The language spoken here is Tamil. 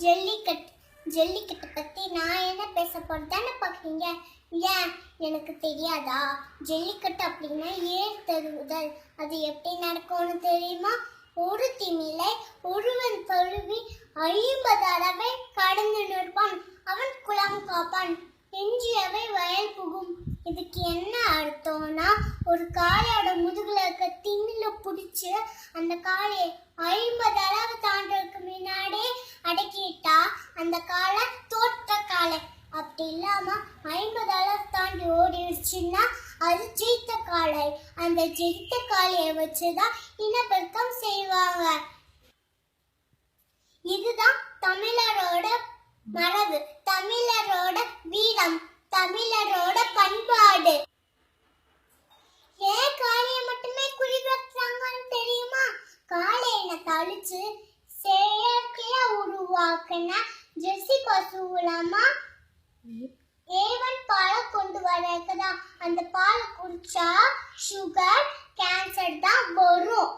ஜல்லிக்கட்டு ஜல்லிக்கட்டை பற்றி நான் என்ன பேச போகிறதானே பார்க்குறீங்க. ஏன் எனக்கு தெரியாதா? ஜல்லிக்கட்டு அப்படின்னா ஏர் தழுவுதல். அது எப்படி நடக்கும்னு தெரியுமா? ஒரு திமிலை ஒருவன் தழுவி 50 அறவை கடந்து நிற்பான். அவன் குளம் காப்பான், எஞ்சியவை வயல் புகும். இதுக்கு என்ன அர்த்தம்னா, ஒரு காளையோட முதுகுல இருக்க திமில பிடிச்சி அந்த காளையை 50 அளவு தாண்டதுக்கு முன்னாடியே அடக்கிட்டா அந்த காளை தோற்ற காளை. அப்படி இல்லாம 50 அளவு தாண்டி ஓடிடுச்சுன்னா அது ஜெயித்த காளை. அந்த ஜெயித்த காளையை வச்சுதான் இனப்பெருக்கம் செய்வாங்க. இதுதான் தமிழரோட மரபு, தமிழரோட வீரம், தமிழரோட பண்பாடு. ஏன் காளையை மட்டுமே குறி வைக்கிறாங்கன்னு தெரியுமா? காளையை தழிச்சு செயற்கையா உருவாக்குன ஜெர்சி பசு மூலமா ஏவன் பாலை கொண்டு வரக்குதான். அந்த பாலை குடிச்சா சுகர், கேன்சர் தான் வரும்.